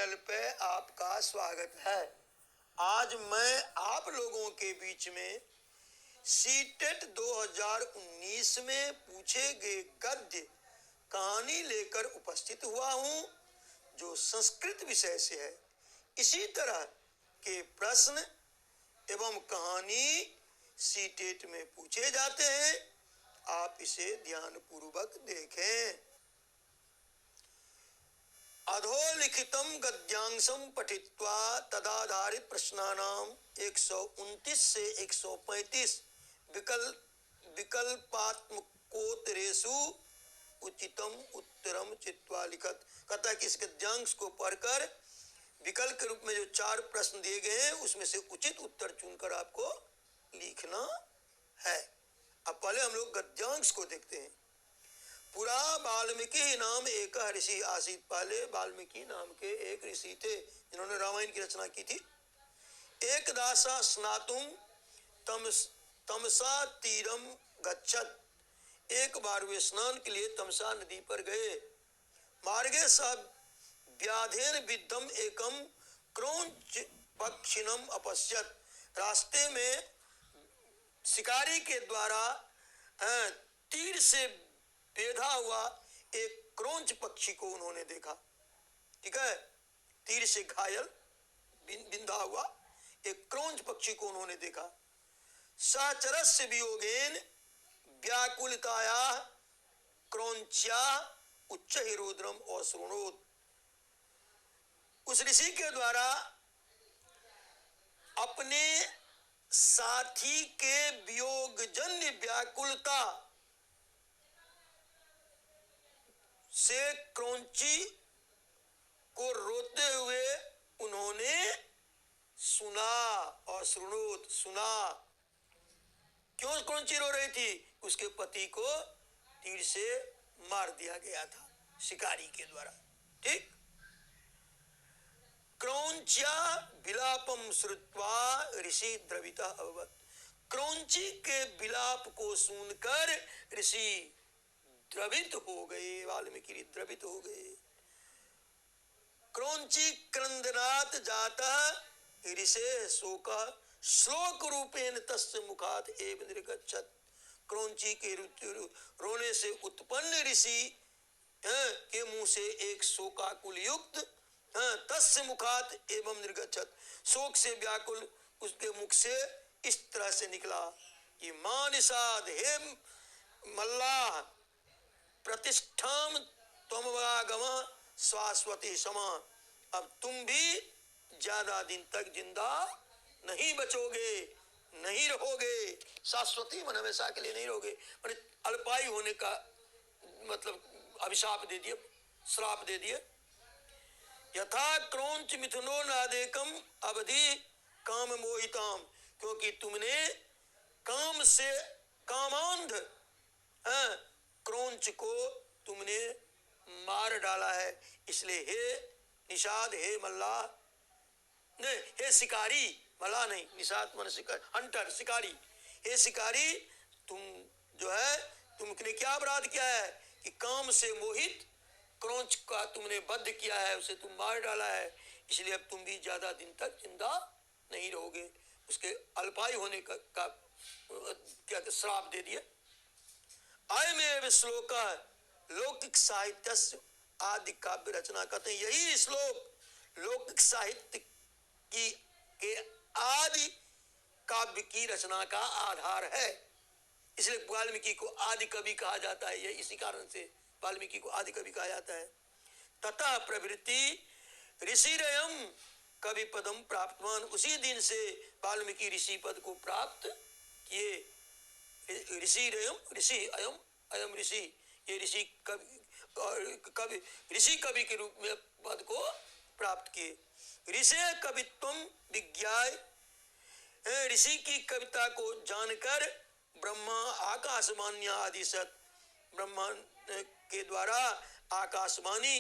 Channel पे आपका स्वागत है। आज मैं आप लोगों के बीच में सीटेट 2019 में पूछे गए गद्य कहानी लेकर उपस्थित हुआ हूँ, जो संस्कृत विषय से है। इसी तरह के प्रश्न एवं कहानी सीटेट में पूछे जाते हैं। आप इसे ध्यानपूर्वक देखें। अधोलिखितं गद्यांशं पठित्वा तदाधारित प्रश्नानां 129 से 135 विकल्पात्मकोत्तरेषु उचितम उत्तरम चित्वा लिखत। कहता है कि इस गद्यांश को पढ़कर विकल्प के रूप में जो 4 प्रश्न दिए गए हैं उसमें से उचित उत्तर चुनकर आपको लिखना है। अब पहले हम लोग गद्यांश को देखते हैं। पुरा वाल्मीकि नाम एक ऋषि आसीत। पहले वाल्मीकि नाम के एक ऋषि थे जिन्होंने रामायण की रचना की थी। एक दासा स्नातुम तमसा तीरम गच्छत। एक बार वे स्नान के लिए तमसा नदी पर गए। मार्गे सब व्याधेन विद्धम एकम क्रौंच पक्षिणम अपश्यत। रास्ते में शिकारी के द्वारा तीर से बेधा हुआ एक क्रौंच पक्षी को उन्होंने देखा। ठीक है, तीर से घायल बिंधा हुआ एक क्रौंच पक्षी को उन्होंने देखा। साचरस्य वियोगेन व्याकुलताया क्रौंच्या उच्च हिरोद्रम अश्रुणोत। उस ऋषि के द्वारा अपने साथी के वियोगजन्य व्याकुलता से क्रौंची को रोते हुए उन्होंने सुना। और सुनोत सुना। क्यों क्रौंची रो रही थी? उसके पति को तीर से मार दिया गया था शिकारी के द्वारा। ठीक। क्रौंच्या विलापम श्रुत्वा ऋषि द्रविता अभवत्। क्रौंची के विलाप को सुनकर ऋषि द्रवित हो गए। वाल्मीकि द्रवित हो गए। क्रौंची क्रंदनात् जातः ऋषे शोकः श्लोक रूपेण तस्य मुखात् एव निर्गच्छत्। क्रौंची के रोने से उत्पन्न ऋषि के मुंह से एक शोकाकुल युक्त तस्य मुखात् एवं निर्गच्छत्। शोक से व्याकुल उसके मुख से इस तरह से निकला कि मानिषाद हे मल्लाह प्रतिष्ठाम त्वमवागम शाश्वती समा। अब तुम भी ज्यादा दिन तक जिंदा नहीं बचोगे, नहीं रहोगे। शाश्वती मन हमेशा के लिए नहीं रहोगे। अल्पायु होने का मतलब अभिशाप दे दिए, श्राप दे दिए। यथा क्रौंच मिथुनो नादेकम अवधि काम मोहिताम। क्योंकि तुमने काम से कामांध क्रौंच को तुमने मार डाला है। इसलिए हे निषाद, हे मल्लाह, नहीं हे शिकारी, मल्लाह नहीं, निषाद मन शिकारी, हंटर शिकारी। हे शिकारी, तुम जो है तुमने क्या अपराध किया है कि काम से मोहित क्रौंच का तुमने वध किया है, उसे तुम मार डाला है। इसलिए अब तुम भी ज्यादा दिन तक जिंदा नहीं रहोगे। उसके अल्पायु होने का क्या श्राप दे दिया। अयमेव श्लोक लौकिक साहित्य आदि काव्य रचना। कहते हैं यही श्लोक लौकिक साहित्य की के आदि काव्य की रचना का आधार है। इसलिए वाल्मीकि को आदि कवि कहा जाता है। यही इसी कारण से वाल्मीकि को आदि कवि कहा जाता है। तथा प्रवृत्ति ऋषिरयम कवि पदम प्राप्तवान। उसी दिन से वाल्मीकि ऋषि पद को प्राप्त किए। ऋषिरयम, ऋषि अयम, अयम ऋषि, ये ऋषि कवि ऋषि कवि के रूप में पद को प्राप्त किए। ऋषि कवित्वम विज्ञाय। ऋषि की कविता को जानकर ब्रह्मा आकाशवाणी आदि सत। ब्रह्मा के द्वारा आकाशवाणी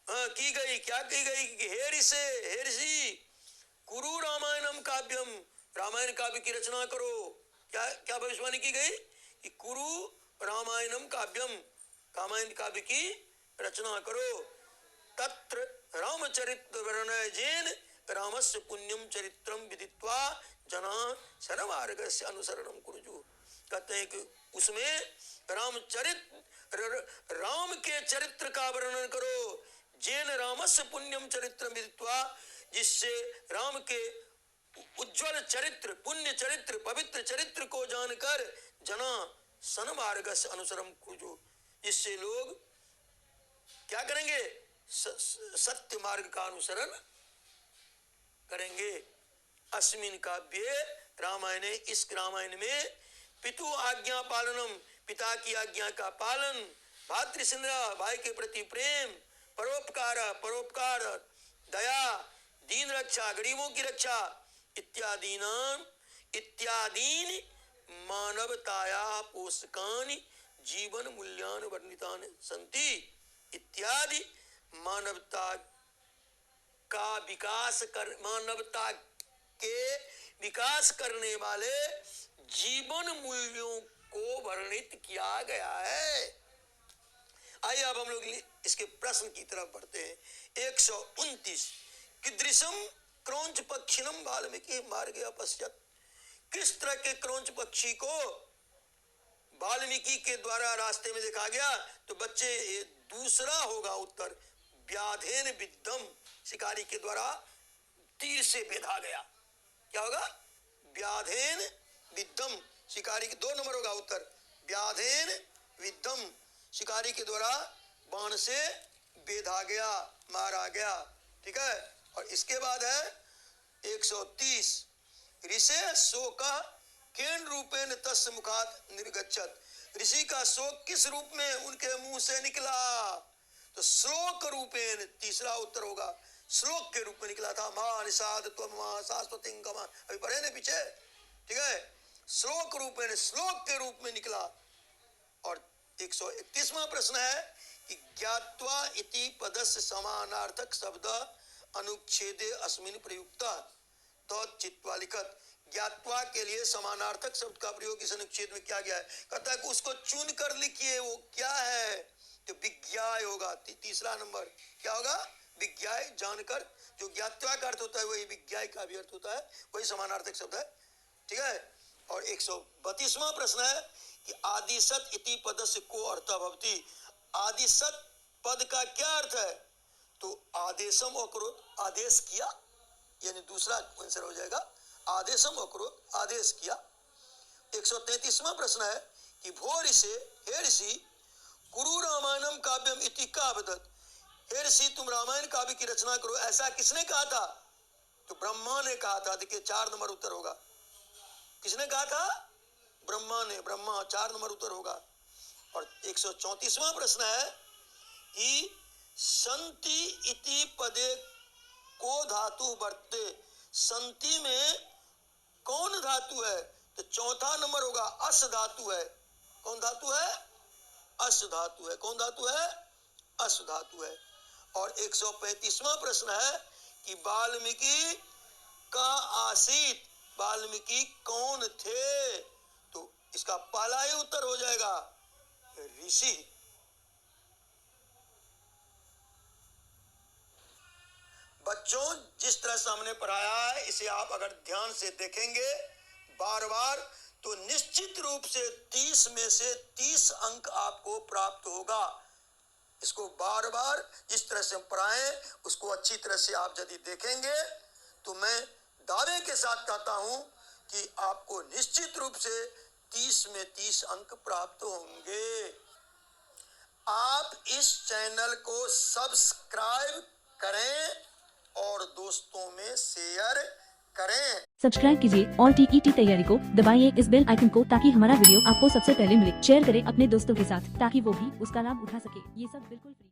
की गई। क्या की गई कि हे ऋषि कुरु रामायणम काव्यम। रामायण काव्य की रचना करो। क्या क्या भविष्यवाणी की गई कि कुरु रामायणम काव्यम, रामायण काव्य की रचना करो। तत्र रामचरित्र वर्णय जेन रामस्य पुण्यम चरित्रम विदित्वा जना शरमार्गस्य अनुसरणम कुरुजु। कहते हैं कि उसमें राम के चरित्र का वर्णन करो, जेन रामस्य पुण्यम चरित्रम विदित्वा, जिससे राम के उज्ज्वल चरित्र, पुण्य चरित्र, पवित्र चरित्र को जानकर जना सन्मार्गस्य अनुसरणम कुरुजु, जिससे लोग क्या करेंगे, सत्य मार्ग का अनुसरण करेंगे। अस्मिन काव्ये रामायण, इस रामायण में पितु आज्ञा पालनम, पिता की आज्ञा का पालन, भातृस्नेह, भाई के प्रति प्रेम, परोपकार, दया, दीन रक्षा, गरीबों की रक्षा, इत्यादीन मानवताया पोषकानि जीवन मूल्यान वर्णितानि सन्ति। इत्यादि मानवता के विकास करने वाले जीवन मूल्यों को वर्णित किया गया है। आइए अब हम लोग इसके प्रश्न की तरफ बढ़ते हैं। 129 कीदृशम क्रौंच पक्षिणम वाल्मीकि मार्गे अपश्यत। किस तरह के क्रौंच पक्षी को वाल्मीकि के द्वारा रास्ते में देखा गया? तो बच्चे ये दूसरा होगा उत्तर, व्याधेन विद्धम, शिकारी के द्वारा तीर से बेधा गया। क्या होगा? व्याधेन विद्धम, शिकारी के 2 नंबर होगा उत्तर, व्याधेन विद्धम, शिकारी के द्वारा बाण से बेधा गया, मारा गया। ठीक है। और इसके बाद है 130 ऋषे शोक केन रूपेण तस्य मुखात निर्गच्छत। ऋषि का शोक किस रूप में उनके मुंह से निकला? तो श्लोक रूपेण, तीसरा उत्तर होगा, श्लोक के रूप में निकला था। मां निषाद त्वम मां शाश्वतिं गमा, अभी पढ़े ना पीछे। ठीक है। श्लोक रूपेण, श्लोक के रूप में निकला। और 131वां प्रश्न है कि ज्ञात्वा इति पदस्य समानार्थक शब्द अनुच्छेदे अस्मिन प्रयुक्ता तो चित्वा लिखत। ज्ञात्वा के लिए समानार्थक शब्द का प्रयोग इस अनुच्छेद में किया गया है। कहता है कि उसको चुन कर लिखिए, वो क्या है? तो विज्ञाय होगा, तीसरा नंबर। क्या होगा? विज्ञाय, जानकर। जो ज्ञात्वा का अर्थ होता है वही विज्ञाय का भी अर्थ होता है, वही समानार्थक शब्द है। ठीक है। और 132वां प्रश्न है कि आदिशत इति पदस्य को अर्थ भवति। आदिशत पद का क्या अर्थ है? तो आदेशम अकरोत, आदेश किया, यानी दूसरा आंसर हो जाएगा, आदेशम अकरोत, आदेश किया। 133वां प्रश्न है कि भो ऋषि, हे ऋषि, कुरु रामायणम काव्यम इति का वदत। हे ऋषि, तुम रामायण काव्य की रचना करो, ऐसा किसने कहा था? तो ब्रह्मा ने कहा था। देखिए 4 नंबर उत्तर होगा। किसने कहा था? ब्रह्मा ने, ब्रह्मा, 4 नंबर उत्तर होगा। और 134वां प्रश्न है कि संति इति पदे को धातु वर्तते। संति में कौन धातु है? तो चौथा नंबर होगा, अस धातु है। कौन धातु है? अस धातु है। कौन धातु है? अस धातु है। और 135वां प्रश्न है कि वाल्मीकि का आसीत, वाल्मीकि कौन थे? तो इसका पहला ही उत्तर हो जाएगा, ऋषि। बच्चों, जिस तरह से हमने पढ़ाया है, इसे आप अगर ध्यान से देखेंगे बार बार, तो निश्चित रूप से 30 में से 30 अंक आपको प्राप्त होगा। इसको बार बार जिस तरह से हम पढ़ाएं, उसको अच्छी तरह से आप यदि देखेंगे, तो मैं दावे के साथ कहता हूं कि आपको निश्चित रूप से 30 में 30 अंक प्राप्त होंगे। आप इस चैनल को सब्सक्राइब करें और दोस्तों में शेयर करें। सब्सक्राइब कीजिए और टीईटी तैयारी को दबाइए इस बेल आइकन को, ताकि हमारा वीडियो आपको सबसे पहले मिले। शेयर करें अपने दोस्तों के साथ, ताकि वो भी उसका लाभ उठा सके। ये सब बिल्कुल फ्री।